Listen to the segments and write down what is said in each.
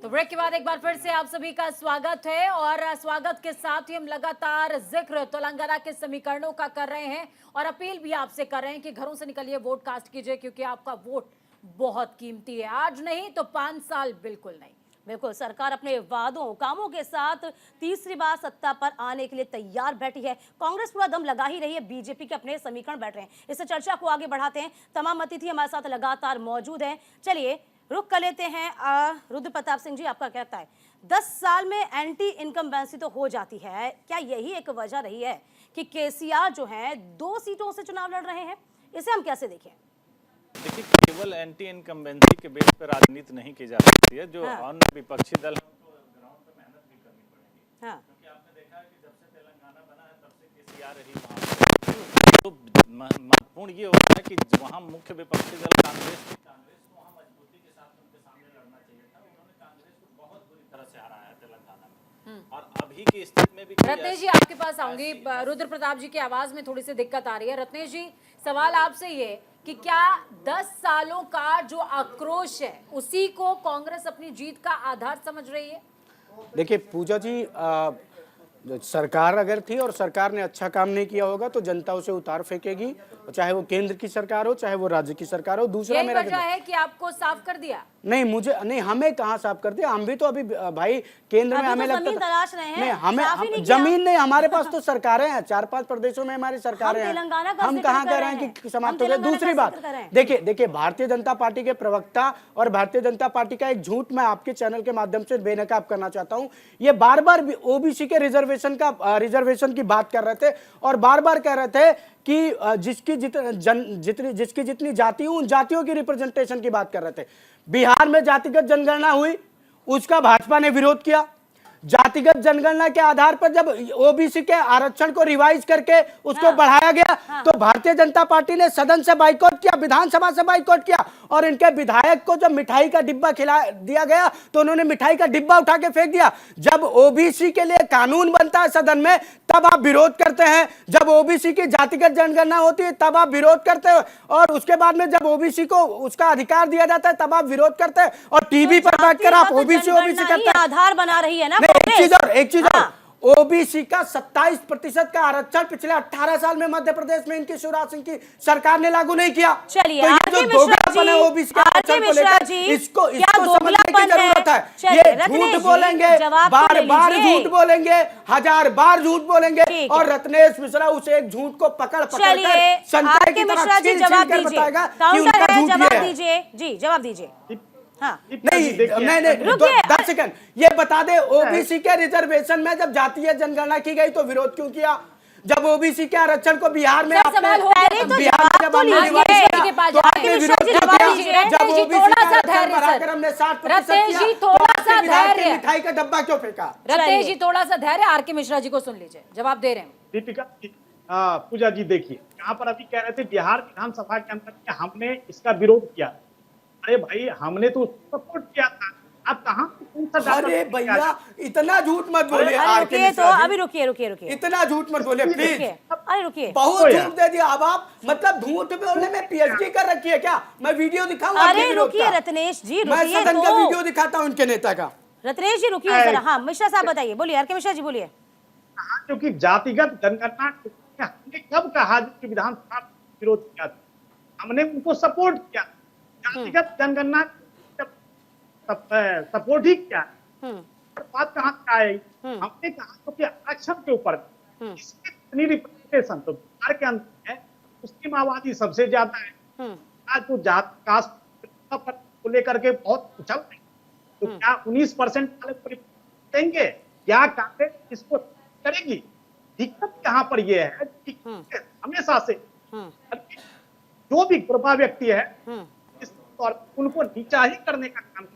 तो ब्रेक के बाद एक बार फिर से आप सभी का स्वागत है और स्वागत के साथ ही हम लगातार जिक्र तेलंगाना के समीकरणों का कर रहे हैं और अपील भी आपसे कर रहे हैं कि घरों से निकलिए, वोट कास्ट कीजिए, क्योंकि आपका वोट बहुत कीमती है। आज नहीं तो 5 साल बिल्कुल नहीं। बिल्कुल, सरकार अपने वादों कामों के साथ तीसरी बार सत्ता पर आने के लिए तैयार बैठी है। कांग्रेस पूरा दम लगा ही रही है, बीजेपी के अपने समीकरण बैठ रहे हैं। इस चर्चा को आगे बढ़ाते हैं। तमाम अतिथि हमारे साथ लगातार मौजूद हैं। चलिए रुक कर लेते हैं। रुद्र प्रताप सिंह जी, आपका क्या कहता है? 10 साल में एंटी इनकम्बेंसी तो हो जाती है, क्या यही एक वजह रही है कि केसीआर जो है 2 सीटों से चुनाव लड़ रहे हैं? इसे हम कैसे देखें? देखिए, केवल एंटी इनकम्बेंसी के बेस पर राजनीति नहीं की जा सकती है। जो अन्य विपक्षी दल है उनको ग्राउंड पे मेहनत भी करनी पड़ेगी। क्योंकि आपने देखा है कि जब से तेलंगाना बना है तब से केसीआर रही वहाँ। तो महत्वपूर्ण ये होता है कि वहाँ मुख्य विपक्षी दल कांग्रेस को वहाँ मजबूती के साथ उनके सामने लड़ना चाहिए था। उन्होंने कांग्रेस को बहुत बुरी तरह से हराया है तेलंगाना में। और अभी की स्थिति में भी रत्नेश जी आपके पास आऊंगी। रुद्र प्रताप जी की आवाज में थोड़ी सी दिक्कत आ रही है। रत्नेश जी, सवाल आपसे ये कि क्या 10 सालों का जो आक्रोश है उसी को कांग्रेस अपनी जीत का आधार समझ रही है? देखिए पूजा जी, सरकार अगर थी और सरकार ने अच्छा काम नहीं किया होगा तो जनता उसे उतार फेंकेगी, चाहे वो केंद्र की सरकार हो चाहे वो राज्य की सरकार हो। दूसरा मेरा वजह है कि आपको साफ कर दिया? नहीं, हमें कहाँ साफ कर दिया। हम भी तो अभी भाई केंद्र में हमें लगता तलाश रहे हैं। नहीं, हमें जमीन नहीं, हमारे पास तो सरकारें हैं। 4-5 प्रदेशों में हमारी सरकारें हैं। हम कहाँ कह रहे हैं कि समाप्त हो गए? दूसरी बात, देखिए भारतीय जनता पार्टी के प्रवक्ता और भारतीय जनता पार्टी का एक झूठ मैं आपके चैनल के माध्यम से बेनकाब करना चाहता हूँ। ये बार बार ओबीसी के रिजर्वेशन की बात कर रहे थे और बार बार कह रहे थे कि जिसकी जितनी जाति उन जातियों की रिप्रेजेंटेशन की बात कर रहे थे। बिहार में जातिगत जनगणना हुई, उसका भाजपा ने विरोध किया। जातिगत जनगणना के आधार पर जब ओबीसी के आरक्षण को रिवाइज करके उसको बढ़ाया गया तो भारतीय जनता पार्टी ने सदन से बाइकआउट किया, विधानसभा से बाइकआउट किया और इनके विधायक को जब मिठाई का डिब्बा खिला दिया गया तो उन्होंने मिठाई का डिब्बा उठा के फेंक दिया। जब ओबीसी के लिए कानून बनता है सदन में तब आप विरोध करते हैं, जब ओबीसी की जातिगत जनगणना होती है तब आप विरोध करते हैं और उसके बाद में जब ओबीसी को उसका अधिकार दिया जाता है तब आप विरोध करते हैं और टीवी पर बैठकर आप ओबीसी करते हैं। आधार बना रही है ना। एक चीज और, ओबीसी का 27% का आरक्षण पिछले 18 साल में मध्य प्रदेश में इनकी शिवराज सिंह की सरकार ने लागू नहीं किया। चलिए, तो ये जो दोगलापन है ओबीसी के आरक्षण को लेकर, इसको समझने की जरूरत है। ये झूठ बोलेंगे, बार बार झूठ बोलेंगे, 1000 बार झूठ बोलेंगे और रत्नेश मिश्रा उसे एक झूठ को पकड़ कर संतरे की तरह छील कर बताएगा कि उनका झूठ ये है। जी जवाब दीजिए। नहीं 10 सेकंड, ये बता दे ओबीसी के रिजर्वेशन में जब जातीय जनगणना की गई तो विरोध क्यों किया? जब ओबीसी के आरक्षण को बिहार में आपने थोड़ा सा धैर्य, मिठाई का डब्बा क्यों फेंका? रत्नेश जी थोड़ा सा धैर्य, आरके मिश्रा जी को सुन लीजिए, जवाब दे रहे हैं। दीपिका पूजा जी, देखिए यहाँ पर अभी कह रहे थे बिहार विधानसभा के अंदर हमने इसका विरोध किया। अरे भाई, हमने तो सपोर्ट किया था। अब कहाँ? अरे भैया इतना झूठ मत बोलिए। अभी रुकिए इतना झूठ मत बोलिए प्लीज। अरे रुकिए, बहुत झूठ दे दिया। अब आप मतलब झूठ बोलने में पीएचडी कर रखी है क्या? मैं वीडियो दिखाऊंगा। अरे रुकिए रत्नेश जी, मैं सदन का वीडियो दिखाता हूँ उनके नेता का। रत्नेश जी रुकिए जरा। हाँ मिश्रा साहब बताइए, बोलिए। आरके मिश्रा जी बोलिए। क्योंकि जातिगत जनगणना हमने कब कहा विधानसभा विरोध किया था? हमने उनको सपोर्ट किया। जातिगत जनगणना सपोर्ट ही किया। बात कहाँ से आई? हमने कहा कि आरक्षण के ऊपर इसकी रिप्रेजेंटेशन तो बिहार के अंदर है, उसकी माओवादी सबसे ज्यादा है। आज तो जात कास्ट को लेकर के बहुत उछल रही, तो क्या 19% वाले देंगे? क्या कांग्रेस इसको करेगी? दिक्कत यहाँ पर यह है कि हमेशा से जो भी गुरबा व्यक्ति है और उनको नीचा ही करने का काम।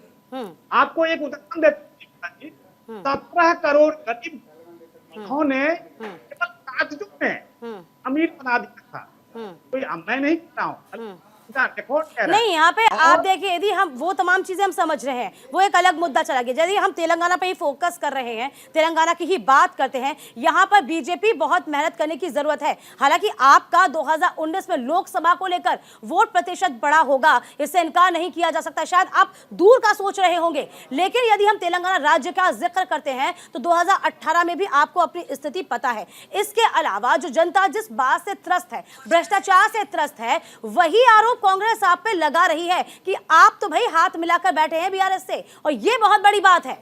आपको एक उदाहरण देते हैं, 17 करोड़ गरीब उन्होंने केवल कागजों में अमीर बना दिया था। कोई मैं नहीं कह रहा हूँ, रिकॉर्ड कह रहा है। नहीं, यहाँ पे आप देखिए, यदि हम वो तमाम चीजें हम समझ रहे हैं, वो एक अलग मुद्दा चला गया। यदि हम तेलंगाना पे ही फोकस कर रहे हैं, तेलंगाना की ही बात करते हैं, यहाँ पर बीजेपी बहुत मेहनत करने की जरूरत है। हालांकि आपका 2019 में लोकसभा को लेकर वोट प्रतिशत बढ़ा होगा, इससे इनकार नहीं किया जा सकता। शायद आप दूर का सोच रहे होंगे, लेकिन यदि हम तेलंगाना राज्य का जिक्र करते हैं तो 2018 में भी आपको अपनी स्थिति पता है। इसके अलावा जो जनता जिस बात से त्रस्त है, भ्रष्टाचार से त्रस्त है, वही आरोप कांग्रेस आप पे लगा रही है कि आप तो भाई हाथ मिलाकर बैठे हैं बीआरएस से, और ये बहुत बड़ी बात है।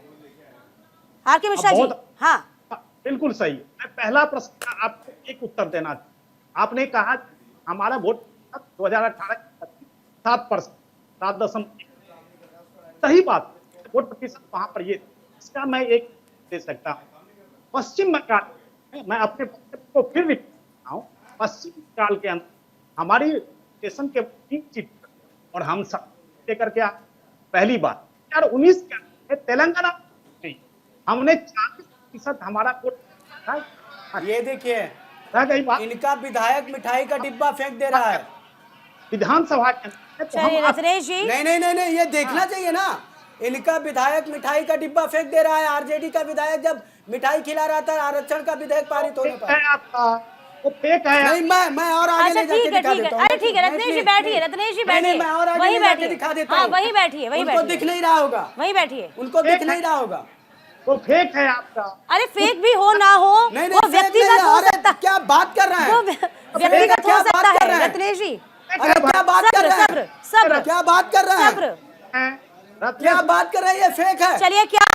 आरके मिश्रा जी, हाँ बिल्कुल सही। मैं पहला प्रश्न का आपको एक उत्तर देना चाहूं। आपने कहा हमारा वोट 2018 7%, 7.1। सही बात, वोट प्रतिशत वहां पर ये, इसका मैं एक दे सकता हूँ। पश्चिम बंगाल, मैं अपने को फिर रिपीट करता हूँ, पश्चिम बंगाल के अंदर हमारी स्टेशन के 3 सीट और हम सब लेकर के पहली बार 2019 के अंदर तेलंगाना नहीं, हमने 40% हमारा वोट था। ये देखिए, रह गई बात, इनका विधायक मिठाई का डिब्बा फेंक दे रहा है विधानसभा के अंदर। तो चलिए हम रत्नेश जी, नहीं, ये देखना चाहिए ना। इनका विधायक मिठाई का डिब्बा फेंक दे रहा है। आरजेडी का विधायक जब मिठाई खिला रहा था आरक्षण का विधेयक पारित होने पर। है आपका, वो फेक है। नहीं, मैं और आगे अच्छा ले जाके ठीक है, दिखा ठीक है, देता हूं। अरे ठीक है, रत्नेश जी बैठिए, रत्नेश जी बैठिए, मैं और आगे वही ले जाके बैठिए, दिखा देता हाँ हूं। वही बैठिए, वही उनको दिख बैठिए, नहीं रहा होगा, वही बैठिए। उनको दिख नहीं रहा होगा। वो फेक है आपका। अरे फेक भी हो ना हो, नहीं, वो व्यक्तिगत हो सकता है, क्या बात कर रहे वो हैं? व्यक्तिगत क्या हो सकता बात कर रहे है हैं? रत्नेश जी। अरे क्या बात कर रहे हैं? सब्र, क्या बात कर रहे सब्र। हैं? क्या बात कर रहे हैं? ये फेक है। चलिए, क्या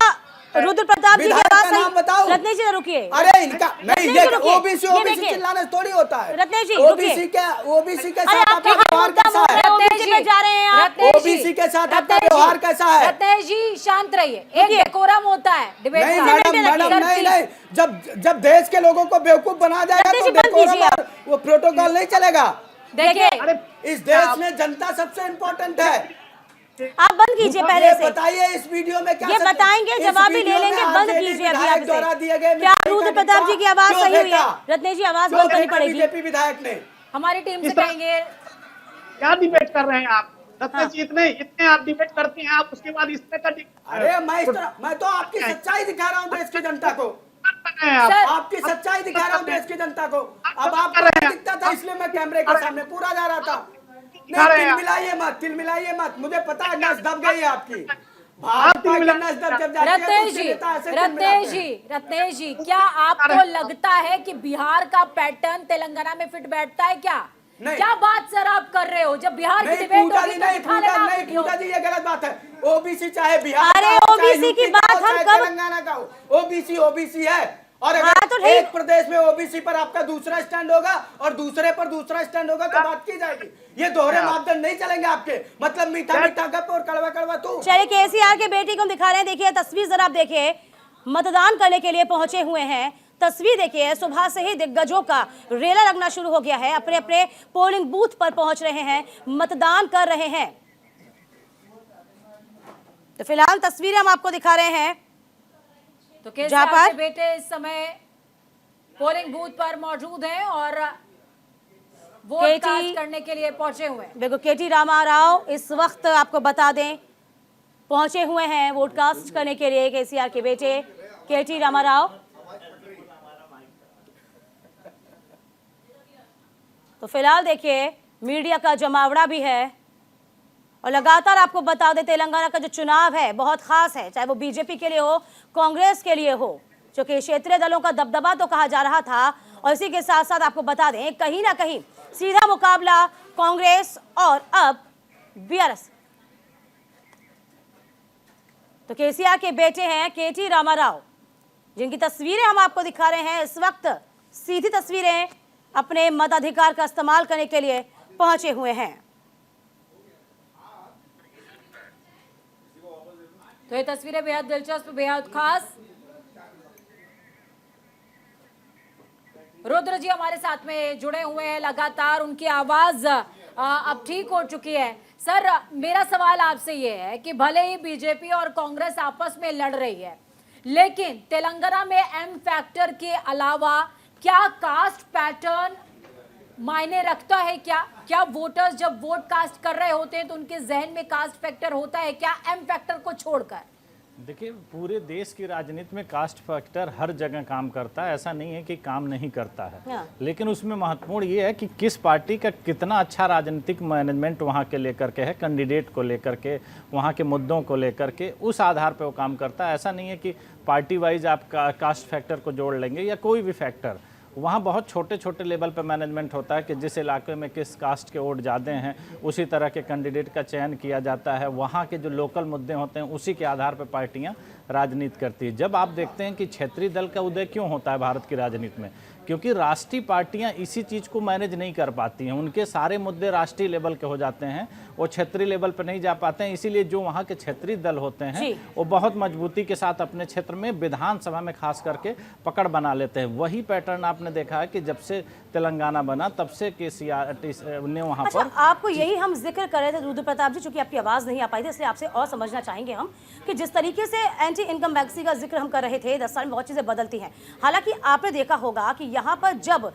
रुद्र प्रताप जी की विधायक बात का नाम बताओ। सही? रत्नेश जी रुकिए। अरे इनका नहीं, रत्नेश ये जी रुकिए, ओबीसी ये देखिए। चिल्लाने से थोड़ी होता है। रत्नेश जी ओबीसी के अरे साथ आप आपका व्यवहार कैसा है? ओबीसी पे जा रहे हैं आप। ओबीसी के साथ आपका व्यवहार कैसा है? रत्नेश जी शांत रहिए, एक डेकोरम होता है डिबेट नहीं का। मैडम, नहीं, जब देश के लोगों को बेवकूफ बना जाएगा रत्नेश तो जी, बंद कीजिए डेकोरम और वो प्रोटोकॉल नहीं चलेगा। देखिए, अरे इस देश में जनता सबसे इम्पोर्टेंट है। आप बंद कीजिए पहले ये से। बताइए इस वीडियो में क्या ये बताएंगे, इस जवाब भी ले वीडियो में लेंगे, बंद आरजेडी कीजिए अभी विधायक आप द्वारा से। दिए गए क्या मिठाई रुद्र का प्रताप जी की आवाज क्यों सही हुई है? फेंका? रत्नेश जी आवाज क्यों बंद करनी फेंका पड़ेगी। बीजेपी विधायक ने? हमारी टीम से इस तरह- कहेंगे। क्या डिबेट कर रहे हैं आप? रत्नेश जी, इतने आप डिबेट करते हैं, आप उसके बाद इस तरह का अरे मैं तो आपकी सच्चाई दिखा रहा हूँ देश की जनता को। आप सर, आपकी सच्चाई दिखा रहा हूँ देश की जनता को। अब कर आपको रहे हैं। दिखता था इसलिए मैं कैमरे के सामने पूरा जा रहा था। दिखा रहे हैं। तिलमिलाइए मत, मुझे पता है नस दब गई है आपकी। आप भाजपा की नस दब जब जाती है तो रत्नेश उसके जी, नेता ऐसे रत्नेश जी, क्या आपको लगता है कि बिहार का पैटर्न तेलंगाना में फिट बैठता है क्या? नहीं। क्या बात सर आप कर रहे हो? जब बिहार की नहीं डिबेट पूजा होगी जी, तो नहीं दिखा लेना आप वीडियो। पूजा जी, ये गलत बात है। ओबीसी चाहे बिहार अरे का हो, चाहे OBC की यूपी का बात हो, हम चाहे कब- तेलंगाना का हो, ओबीसी है। और हाँ, तो अगर ठीक। एक प्रदेश में ओबीसी पर आपका दूसरा स्टैंड होगा और दूसरे पर दूसरा स्टैंड होगा तो बात की जाएगी। ये दोहरे मापदंड नहीं चलेंगे आपके। मतलब मीठा मीठा गप और कड़वा कड़वा तू। चलिए, केसीआर के बेटी को हम दिखा रहे हैं। देखिए तस्वीर जरा आप देखिए, मतदान करने के लिए पहुंचे हुए हैं। तस्वीर देखिए, सुबह से ही दिग्गजों का रेला लगना शुरू हो गया है, अपने अपने पोलिंग बूथ पर पहुंच रहे हैं, मतदान कर रहे हैं। तो फिलहाल तस्वीरें हम आपको दिखा रहे हैं तो जहाँ केसीआर पर- के बेटे इस समय पोलिंग बूथ पर मौजूद हैं और वोट केटी- कास्ट करने के लिए पहुंचे हुए हैं। देखो केटी रामाराव इस वक्त आपको बता दें पहुंचे हुए हैं वोट कास्ट करने के लिए। केसीआर के बेटे केटी रामाराव। तो फिलहाल देखिए मीडिया का जमावड़ा भी है और लगातार आपको बता दें तेलंगाना का जो चुनाव है बहुत खास है, चाहे वो बीजेपी के लिए हो, कांग्रेस के लिए हो, जो कि क्षेत्रीय दलों का दबदबा तो कहा जा रहा था। और इसी के साथ साथ आपको बता दें कहीं ना कहीं सीधा मुकाबला कांग्रेस और अब बीआरएस। तो केसीआर के बेटे हैं केटी रामाराव, जिनकी तस्वीरें हम आपको दिखा रहे हैं इस वक्त। सीधी तस्वीरें अपने मताधिकार का इस्तेमाल करने के लिए पहुंचे हुए हैं। तो ये तस्वीरें बेहद दिलचस्प, बेहद खास। रुद्र जी हमारे साथ में जुड़े हुए हैं लगातार, उनकी आवाज अब ठीक हो चुकी है। सर, मेरा सवाल आपसे ये है कि भले ही बीजेपी और कांग्रेस आपस में लड़ रही है, लेकिन तेलंगाना में एम फैक्टर के अलावा क्या कास्ट पैटर्न मायने रखता है क्या? क्या वोटर्स जब वोट कास्ट कर रहे होते हैं तो उनके जहन में कास्ट फैक्टर होता है क्या, एम फैक्टर को छोड़कर? देखिए, पूरे देश की राजनीति में कास्ट फैक्टर हर जगह काम करता है, ऐसा नहीं है कि काम नहीं करता है। लेकिन उसमें महत्वपूर्ण ये है कि किस पार्टी का कितना अच्छा राजनीतिक मैनेजमेंट वहाँ के लेकर के है, कैंडिडेट को लेकर के, वहाँ के मुद्दों को लेकर के, उस आधार पर वो काम करता है। ऐसा नहीं है कि पार्टी वाइज आप कास्ट फैक्टर को जोड़ लेंगे या कोई भी फैक्टर। वहाँ बहुत छोटे छोटे लेवल पर मैनेजमेंट होता है कि जिस इलाके में किस कास्ट के वोट ज़्यादा हैं उसी तरह के कैंडिडेट का चयन किया जाता है। वहाँ के जो लोकल मुद्दे होते हैं उसी के आधार पर पार्टियाँ राजनीति करती है। जब आप देखते हैं कि क्षेत्रीय दल का उदय क्यों होता है भारत की राजनीति में, क्योंकि राष्ट्रीय पार्टियां इसी चीज़ को मैनेज नहीं कर पाती हैं। उनके सारे मुद्दे राष्ट्रीय लेवल के हो जाते हैं, वो क्षेत्रीय लेवल पर नहीं जा पाते हैं। इसीलिए जो वहाँ के क्षेत्रीय दल होते हैं वो बहुत मजबूती के साथ अपने क्षेत्र में विधानसभा में खास करके पकड़ बना लेते हैं। वही पैटर्न आपने देखा है कि जब से तेलंगाना बना तब से केसीआर ने वहाँ पर। आपको यही हम जिक्र कर रहे थे रुद्र प्रताप जी, चूंकि आपकी आवाज़ नहीं आ पाई थी इसलिए आपसे और समझना चाहेंगे हम कि जिस तरीके से एंटी इनकम वैक्सी का जिक्र हम कर रहे थे, 10 साल में बहुत चीज़ें बदलती हैं। हालांकि आपने देखा होगा कि यहाँ पर जब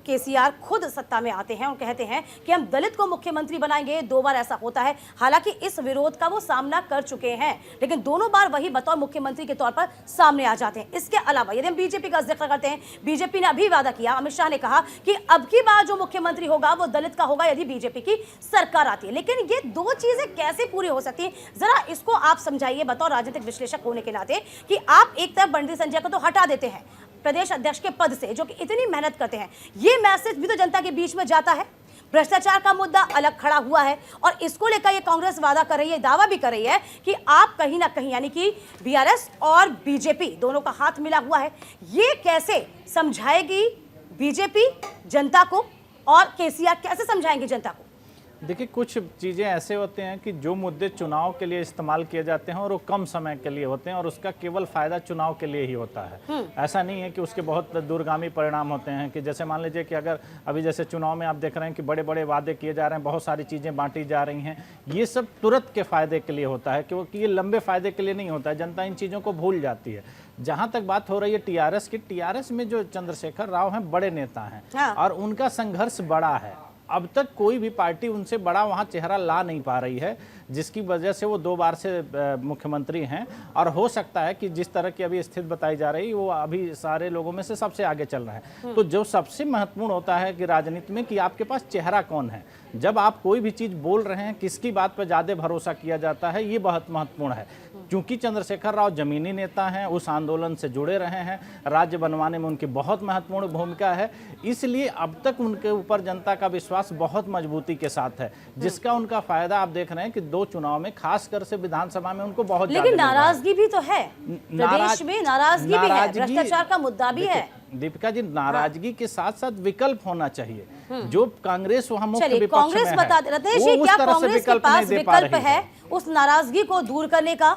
केसीआर खुद सत्ता में आते हैं और कहते हैं कि हम दलित को मुख्यमंत्री बनाएंगे, 2 बार ऐसा होता है। हालांकि इस विरोध का वो सामना कर चुके हैं, लेकिन दोनों बार वही बतौर मुख्यमंत्री के तौर पर सामने आ जाते हैं। इसके अलावा यदि हम बीजेपी का जिक्र करते हैं, बीजेपी ने अभी वादा किया, अमित शाह ने कहा कि अब की बार जो मुख्यमंत्री होगा वो दलित का होगा यदि बीजेपी की सरकार आती है। लेकिन ये 2 चीजें कैसे पूरी हो सकती हैं, जरा इसको आप समझाइए बतौर राजनीतिक विश्लेषक होने के नाते, कि आप एक तरफ बंडी संजय को तो हटा देते हैं प्रदेश अध्यक्ष के पद से, जो कि इतनी मेहनत करते हैं, ये मैसेज भी तो जनता के बीच में जाता है। भ्रष्टाचार का मुद्दा अलग खड़ा हुआ है और इसको लेकर ये कांग्रेस वादा कर रही है, दावा भी कर रही है कि आप कहीं ना कहीं, यानी कि बीआरएस और बीजेपी दोनों का हाथ मिला हुआ है। ये कैसे समझाएगी बीजेपी जनता को और केसीआर कैसे समझाएंगे जनता को? देखिए, कुछ चीज़ें ऐसे होते हैं कि जो मुद्दे चुनाव के लिए इस्तेमाल किए जाते हैं और वो कम समय के लिए होते हैं और उसका केवल फ़ायदा चुनाव के लिए ही होता है। ऐसा नहीं है कि उसके बहुत दूरगामी परिणाम होते हैं। कि जैसे मान लीजिए कि अगर अभी जैसे चुनाव में आप देख रहे हैं कि बड़े बड़े वादे किए जा रहे हैं, बहुत सारी चीज़ें बांटी जा रही हैं, ये सब तुरंत के फ़ायदे के लिए होता है, क्योंकि ये लंबे फ़ायदे के लिए नहीं होता है। जनता इन चीज़ों को भूल जाती है। जहाँ तक बात हो रही है टीआरएस की, टीआरएस में जो चंद्रशेखर राव हैं बड़े नेता हैं और उनका संघर्ष बड़ा है। अब तक कोई भी पार्टी उनसे बड़ा वहाँ चेहरा ला नहीं पा रही है, जिसकी वजह से वो 2 बार से मुख्यमंत्री हैं। और हो सकता है कि जिस तरह की अभी स्थिति बताई जा रही है वो अभी सारे लोगों में से सबसे आगे चल रहा है। तो जो सबसे महत्वपूर्ण होता है कि राजनीति में, कि आपके पास चेहरा कौन है। जब आप कोई भी चीज़ बोल रहे हैं, किसकी बात पर ज़्यादा भरोसा किया जाता है, ये बहुत महत्वपूर्ण है। क्योंकि चंद्रशेखर राव जमीनी नेता हैं, उस आंदोलन से जुड़े रहे हैं, राज्य बनवाने में उनकी बहुत महत्वपूर्ण भूमिका है, इसलिए अब तक उनके ऊपर जनता का विश्वास बहुत मजबूती के साथ है, जिसका उनका फायदा आप देख रहे हैं कि 2 चुनाव में, खासकर से विधानसभा में उनको बहुत। लेकिन नाराजगी भी तो है प्रदेश में, नाराजगी भी है, भ्रष्टाचार का मुद्दा भी है। दीपिका जी, नाराजगी के साथ साथ विकल्प होना चाहिए। जो कांग्रेस वहाँ मुख्य विपक्ष कांग्रेस में बता है, रतेश जी, क्या कांग्रेस के पास विकल्प है उस नाराजगी को दूर करने का?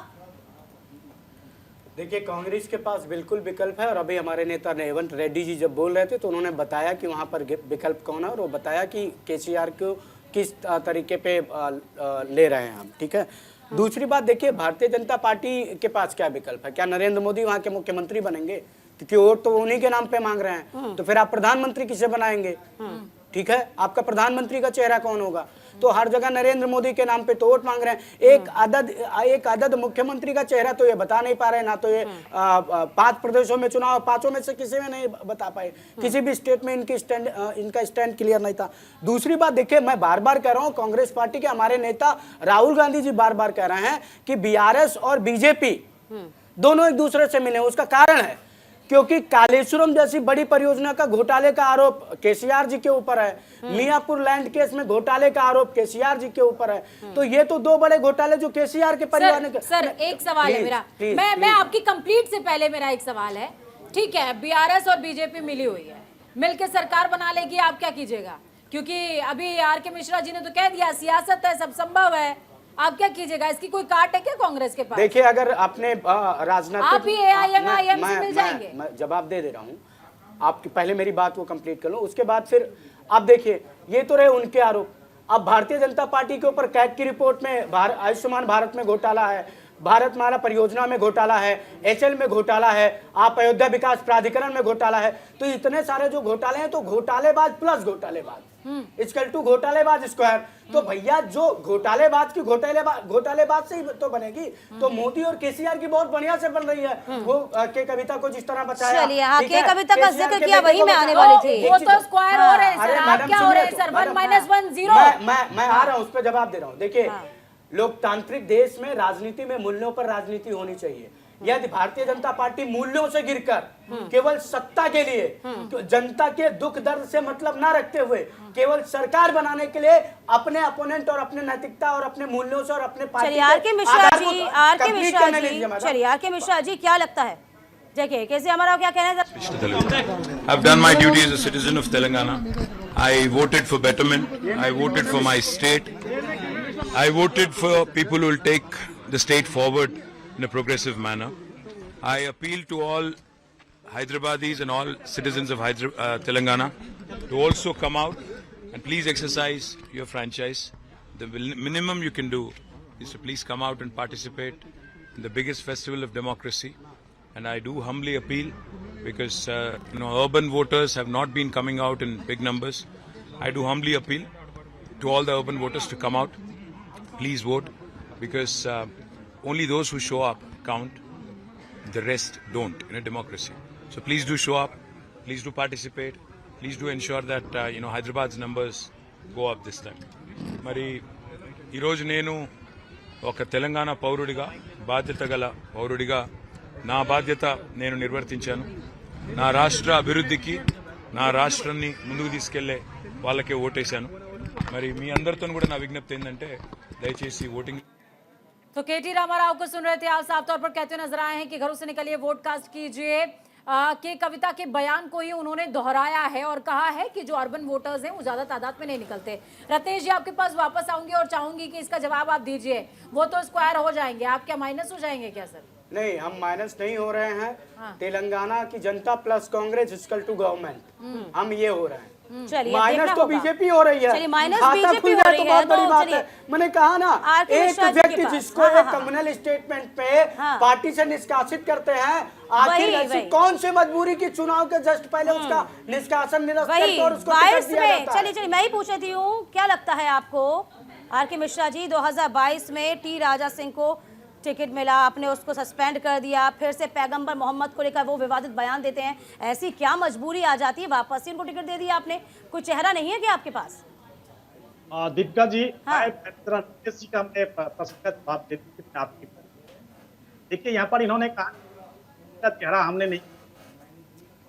देखिए, कांग्रेस के पास बिल्कुल विकल्प है। और अभी हमारे नेता रेवंत रेड्डी जी जब बोल रहे थे तो उन्होंने बताया कि वहाँ पर विकल्प कौन है, और वो बताया कि केसीआर को किस तरीके पे ले रहे हैं हम। ठीक है। दूसरी बात देखिए, भारतीय जनता पार्टी के पास क्या विकल्प है? क्या नरेंद्र मोदी वहाँ के मुख्यमंत्री बनेंगे? क्योंकि वोट तो उन्हीं के नाम पे मांग रहे हैं, तो फिर आप प्रधानमंत्री किसे बनाएंगे? ठीक है, आपका प्रधानमंत्री का चेहरा कौन होगा? तो हर जगह नरेंद्र मोदी के नाम पे तो वोट मांग रहे हैं। एक अदद मुख्यमंत्री का चेहरा तो ये बता नहीं पा रहे ना। तो ये 5 प्रदेशों में चुनाव, 5 में से किसी में नहीं बता पाए, किसी भी स्टेट में इनका स्टैंड क्लियर नहीं था। दूसरी बात देखिए, मैं बार बार कह रहा हूँ, कांग्रेस पार्टी के हमारे नेता राहुल गांधी जी बार बार कह रहे हैं कि बीआरएस और बीजेपी दोनों एक दूसरे से मिले। उसका कारण है क्योंकि कालेश्वरम जैसी बड़ी परियोजना का घोटाले का आरोप केसीआर जी के ऊपर है, मियापुर लैंड केस में घोटाले का आरोप केसीआर जी के ऊपर है। तो ये तो 2 बड़े घोटाले जो केसीआर के परिवार ने। सर एक सवाल है मेरा, मैं आपकी कंप्लीट से पहले मेरा एक सवाल है। ठीक है, बीआरएस और बीजेपी मिली हुई है, मिलकर सरकार बना लेगी, आप क्या कीजिएगा? क्योंकि अभी आर.के. मिश्रा जी ने तो कह दिया सियासत है, सब संभव है, आप क्या कीजिएगा? इसकी कोई काट है क्या कांग्रेस के पास? देखिए, अगर आपने राजनीतिक, आप ही एआईएम से मिल जाएंगे। मैं जवाब दे रहा हूँ आपकी, पहले मेरी बात को कंप्लीट कर लो, उसके बाद फिर आप देखिए, ये तो रहे उनके आरोप। अब भारतीय जनता पार्टी के ऊपर कैग की रिपोर्ट में आयुष्मान भारत में घोटाला है, भारतमाला परियोजना में घोटाला है, HL में घोटाला है, आप अयोध्या विकास प्राधिकरण में घोटाला है। तो इतने सारे जो घोटाले हैं, तो घोटालेबाज प्लस घोटालेबाज इक्वल टू घोटालेबाज स्क्वायर। तो भैया जो घोटालेबाज की घोटालेबाज से ही तो बनेगी। तो मोदी और केसीआर की बहुत बढ़िया से बन रही है। वो के कविता को जिस तरह बचाया, चलिए, हाँ, के कविता का जिक्र किया, वही मैं आने वाली थी। वो तो स्क्वायर हो रहे हैं सर, अरे आप मैडम क्या हो रहे हैं सुनिए सर? तो, 1 - 1 0। मैं आ रहा हूं, उस पर जवाब दे रहा हूं। देखिए, लोकतांत्रिक देश में राजनीति में मूल्यों पर राजनीति होनी चाहिए। यदि भारतीय जनता पार्टी मूल्यों से गिरकर केवल सत्ता के लिए, तो जनता के दुख दर्द से मतलब ना रखते हुए केवल सरकार बनाने के लिए अपने अपोनेंट और अपने नैतिकता और अपने मूल्यों से और अपने चलिए आर.के. मिश्रा जी क्या लगता है? देखिए कैसे हमारा क्या कहना है? I've done my duty as a citizen of Telangana. I voted for betterment. I voted for my state. I voted for people who will take the state forward in a progressive manner. I appeal to all Hyderabadis and all citizens of Telangana to also come out and please exercise your franchise. The minimum you can do is to please come out and participate in the biggest festival of democracy. And I do humbly appeal because urban voters have not been coming out in big numbers. I do humbly appeal to all the urban voters to come out. Please vote because only those who show up count. The rest don't in a democracy. So please do show up. Please do participate. Please do ensure that Hyderabad's numbers go up this time. Mari ee roju nenu oka Telangana paurudiga బాధ్యత గల పౌరుడిగా నా బాధ్యత నేను నిర్వర్తించాను. నా రాష్ట్ర అభివృద్ధికి నా రాష్ట్రాన్ని ముందుకు తీసుకెళ్లే వాళ్ళకే ఓటేశాను. మరి మీ అందరితో కూడా నా విజ్ఞప్తి ఏంటంటే దయచేసి ఓటింగ్. तो केटी रामाराव को सुन रहे थे आप, साफ तौर पर कहते नजर आए हैं कि घरों से निकलिए वोट कास्ट कीजिए। के कविता के बयान को ही उन्होंने दोहराया है और कहा है कि जो अर्बन वोटर्स हैं वो ज्यादा तादाद में नहीं निकलते। रत्नेश जी आपके पास वापस आऊंगी और चाहूंगी कि इसका जवाब आप दीजिए। वो तो स्क्वायर हो जाएंगे, आप क्या माइनस हो जाएंगे क्या सर? नहीं, हम माइनस नहीं हो रहे हैं। तेलंगाना की जनता plus Congress equal to government, हम ये हो रहे हैं। चलिए माइनस तो बीजेपी हो रही है। चलिए माइनस खाता बीजेपी खुल हो जाए रही तो है, बहुत बड़ी तो बात चलिए है। मैंने कहा ना, आर.के. एक मिश्रा जी के व्यक्ति पास। जिसको हाँ, एक कम्युनल स्टेटमेंट पे पार्टी से निष्कासित करते हैं, आखिर ऐसी कौन सी मजबूरी की चुनाव के जस्ट पहले उसका निष्कासन निरस्त करके और उसको टिकट दिया जाता है? चलिए मैं ही पूछ रही हूँ, क्या लगता है आपको आर.के. मिश्रा जी, 2022 में टी राजा सिंह को टिकट मिला, आपने उसको सस्पेंड कर दिया, फिर से पैगंबर मोहम्मद को लेकर वो विवादित बयान देते हैं, ऐसी क्या मजबूरी आ जाती है वापस से उनको टिकट दे दिया आपने? कोई चेहरा नहीं है क्या आपके पास? दीपिका जी, हाँ। का मैं प्रश्न का जवाब देती हूँ आपकी। देखिए यहाँ पर इन्होंने कहा चेहरा हमने नहीं।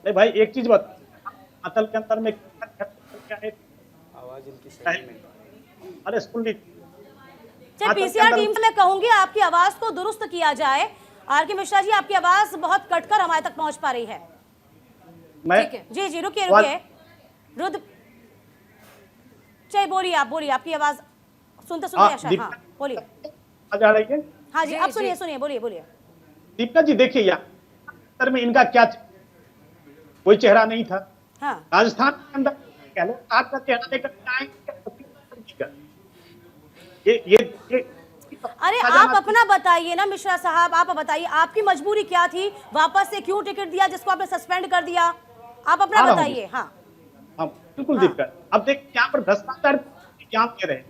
नहीं भाई, एक चीज बता, अतल के अंदर में क्या है? आवाज इनकी सही नहीं। अरे सुन लीजिए, पीसीआर टीम से मैं कहूंगी आपकी आवाज को दुरुस्त किया जाए। आर.के. मिश्रा जी, आपकी आवाज बहुत कटकर हमारे तक पहुंच पा रही है। ठीक है, जी रुकिए रुद्र, चलिए बोलिए, आप बोलिए, आपकी आवाज सुनते सुनते हाँ बोलिए। आ जा रही है? हाँ जी, अब सुनिए बोलिए। दीपिका जी देखिए, यहाँ में इनका क्या कोई चेहरा नहीं था। हाँ। राजस्थान के अंदर कह लो आपका चेहरा लेकर आएंगे। ये अरे आप अपना बताइए ना मिश्रा साहब, आप बताइए आपकी मजबूरी क्या थी, वापस से क्यों टिकट दिया जिसको आपने सस्पेंड कर दिया? आप अपना बताइए। हाँ बिल्कुल दिक्कत। अब देख, यहाँ पर भ्रष्टाचार क्या दे रहे हैं,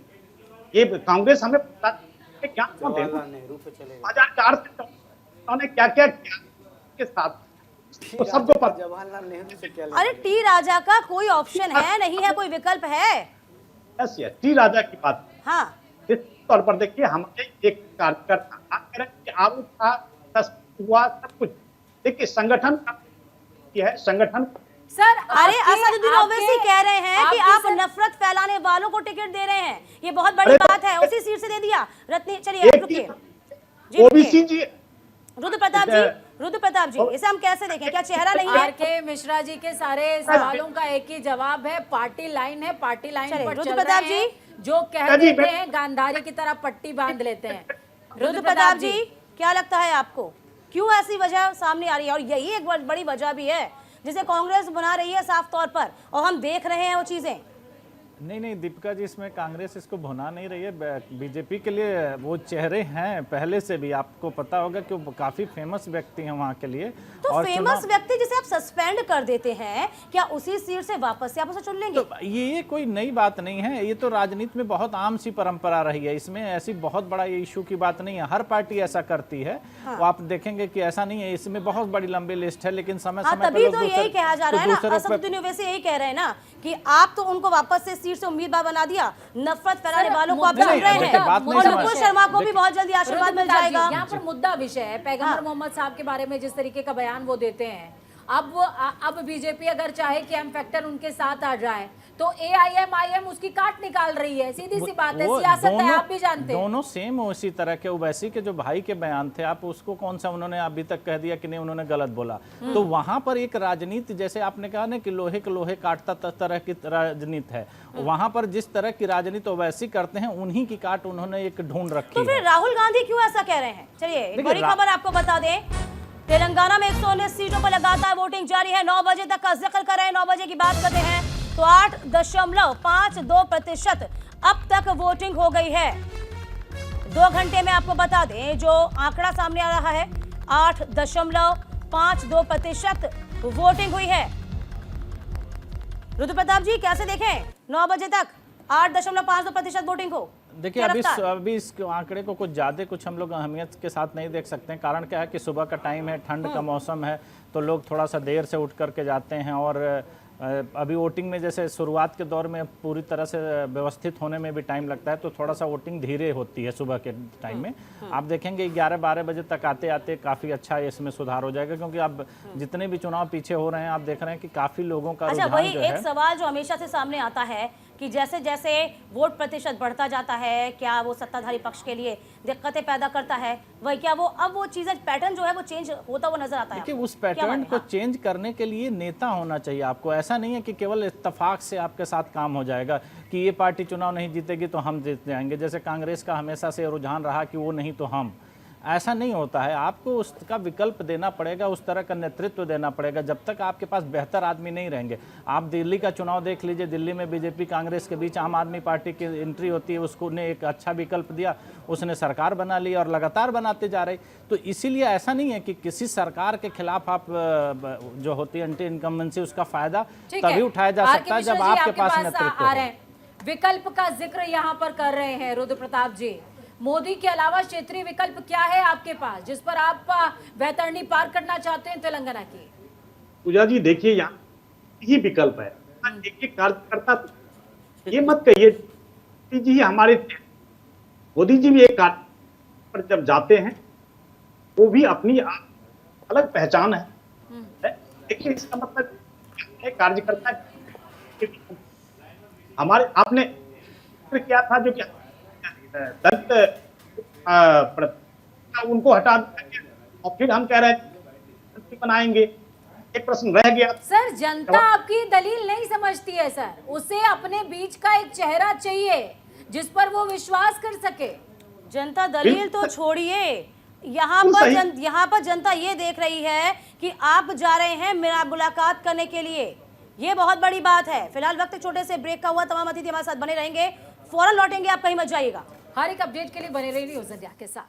ये कांग्रेस हमें क्या 2004 से उन्होंने क्या क्या किया के साथ, तो सबको पता। जवाहरलाल नेहरू से क्या? अरे टी राजा का कोई ऑप्शन है नहीं है, कोई विकल्प है? यस टी राजा की बात। हाँ, इस तौर पर देखिए, हमारे एक कार्यकर्ता आरोप था, हुआ सब कुछ। देखिए संगठन है, संगठन सर अरे असदुद्दीन ओवैसी कह रहे हैं कि आप नफरत फैलाने वालों को टिकट दे रहे हैं, ये बहुत बड़ी बात है। उसी सीट से दे दिया रत्नी। चलिए रुकिए ओबीसी जी, रुद्र प्रताप जी, इसे हम कैसे देखें? क्या चेहरा नहीं है? आर.के. मिश्रा जी के सारे सवालों का एक ही जवाब है, पार्टी लाइन है, पार्टी लाइन पर रुद्र चल प्रताप रहे हैं। जी जो कह देते हैं गांधारी की तरह पट्टी बांध लेते हैं। रुद्र प्रताप जी, क्या लगता है आपको, क्यों ऐसी वजह सामने आ रही है? और यही एक बड़ी वजह भी है जिसे कांग्रेस बना रही है साफ तौर पर, और हम देख रहे हैं वो चीजें। नहीं दीपिका जी, इसमें कांग्रेस इसको भुना नहीं रही है। बीजेपी के लिए वो चेहरे हैं पहले से भी, आपको पता होगा कि वो काफी फेमस व्यक्ति हैं वहाँ के लिए। तो और फेमस व्यक्ति जिसे आप सस्पेंड कर देते हैं, क्या उसी सीट से वापस से आप उसे चुन लेंगे? तो ये कोई नई बात नहीं है, ये तो राजनीति में बहुत आम सी परंपरा रही है। इसमें ऐसी बहुत बड़ा ये इशू की बात नहीं है, हर पार्टी ऐसा करती है। हाँ। वो आप देखेंगे कि ऐसा नहीं है, इसमें बहुत बड़ी लंबी लिस्ट है, लेकिन समय हाँ, समय तभी तो यही कहा जा रहा है ना, दूसरों असदुद्दीन ओवैसी यही कह रहे हैं ना कि आप तो उनको वापस से सीट से उम्मीदवार बना दिया, नफरत फैलाने वालों को आप नहीं, चुन रहे देखिए, हैं, बात नहीं और समझ- नुपुर शर्मा को भी बहुत जल्दी आशीर्वाद मिल जाएगा। यहाँ पर मुद्दा विषय है पैगंबर मोहम्मद साहब के बारे में जिस तरीके का बयान वो देते हैं। अब बीजेपी अगर चाहे कि एम फैक्टर उनके साथ आ जाए तो AIM उसकी काट निकाल रही है, सीधी सी बात है, वो सियासत है, दोनों- आप भी जानते हैं। दोनों सेम उसी तरह के। ओवैसी के जो भाई के बयान थे, आप उसको कौन सा उन्होंने अभी तक कह दिया कि नहीं उन्होंने गलत बोला। तो वहां पर एक राजनीति, जैसे आपने कहा ना कि लोहे के लोहे काटता तरह की राजनीति है, वहां पर जिस तरह की राजनीति ओवैसी करते हैं उन्हीं की काट उन्होंने एक ढूंढ रखी तो फिर है। राहुल गांधी क्यों ऐसा कह रहे हैं? चलिए एक देखिए, बड़ी खबर आपको बता दें, तेलंगाना में 119 सीटों पर लगातार वोटिंग जारी है। 9 बजे तक का जिक्र कर रहे हैं, 9 बजे की बात करते हैं तो 8.52% अब तक वोटिंग हो गई है। 2 घंटे में आपको बता दें जो आंकड़ा सामने आ रहा है, 8.52% वोटिंग हुई है। रुद्र प्रताप जी कैसे देखें 9 बजे तक 8.52% वोटिंग हो? देखिए, क्या रफ्तार? अभी इस आंकड़े को कुछ ज़्यादा कुछ हम लोग अहमियत के साथ नहीं देख सकते हैं। कारण क्या है कि सुबह का टाइम है, ठंड का मौसम है, तो लोग थोड़ा सा देर से उठ करके जाते हैं। और अभी वोटिंग में जैसे शुरुआत के दौर में पूरी तरह से व्यवस्थित होने में भी टाइम लगता है, तो थोड़ा सा वोटिंग धीरे होती है सुबह के टाइम में। आप देखेंगे 11-12 बजे तक आते आते काफ़ी अच्छा इसमें सुधार हो जाएगा, क्योंकि अब जितने भी चुनाव पीछे हो रहे हैं आप देख रहे हैं कि काफ़ी लोगों का अच्छा, रुझान वही जो एक है। सवाल जो हमेशा से सामने आता है कि जैसे जैसे वोट प्रतिशत बढ़ता जाता है, क्या वो सत्ताधारी पक्ष के लिए दिक्कतें पैदा करता है? वही क्या वो चीजें, पैटर्न जो है वो चेंज होता हुआ नजर आता है? देखिए, उस क्या पैटर्न माने? को हाँ। चेंज करने के लिए नेता होना चाहिए आपको। ऐसा नहीं है कि केवल इत्तेफाक से आपके साथ काम हो जाएगा कि ये पार्टी चुनाव नहीं जीतेगी तो हम जीत जाएंगे। जैसे कांग्रेस का हमेशा से रुझान रहा कि वो नहीं तो हम, ऐसा नहीं होता है। आपको उसका विकल्प देना पड़ेगा, उस तरह का नेतृत्व देना पड़ेगा। जब तक आपके पास बेहतर आदमी नहीं रहेंगे, आप दिल्ली का चुनाव देख लीजिए, दिल्ली में बीजेपी कांग्रेस के बीच आम आदमी पार्टी की एंट्री होती है, उसको ने एक अच्छा विकल्प दिया, उसने सरकार बना ली और लगातार बनाते जा रहे। तो इसीलिए ऐसा नहीं है कि किसी सरकार के खिलाफ आप जो होती है एंटी इनकम्बेंसी, उसका फायदा तभी उठाया जा सकता है जब आपके पास नेतृत्व आ रहे हैं। विकल्प का जिक्र यहाँ पर कर रहे हैं रुद्र प्रताप जी। मोदी के अलावा क्षेत्रीय विकल्प क्या है आपके पास जिस पर आप वैतरणी पार करना चाहते हैं तेलंगाना की? पूजा जी देखिए, यहाँ ही विकल्प है। देखिए, कार्यकर्ता ये मत कहिए मोदी जी हमारे, मोदी जी भी एक कार्य पर जब जाते हैं वो भी अपनी अलग पहचान है। देखिए, इसका मतलब कार्यकर्ता हमारे, आपने क्या था जो क्या दलित उनको हटा दिया और फिर हम कह रहे हैं बनाएंगे। एक प्रश्न रह गया सर, जनता आपकी दलील नहीं समझती है सर, उसे अपने बीच का एक चेहरा चाहिए जिस पर वो विश्वास कर सके। जनता दलील तो छोड़िए, यहाँ पर जनता ये देख रही है कि आप जा रहे हैं मेरा मुलाकात करने के लिए, ये बहुत बड़ी बात है। फिलहाल वक्त छोटे से ब्रेक का हुआ, तमाम अतिथि हमारे साथ बने रहेंगे, फौरन लौटेंगे, आप कहीं मत जाइएगा। हर एक अपडेट के लिए बने रहिए न्यूज़ इंडिया के साथ।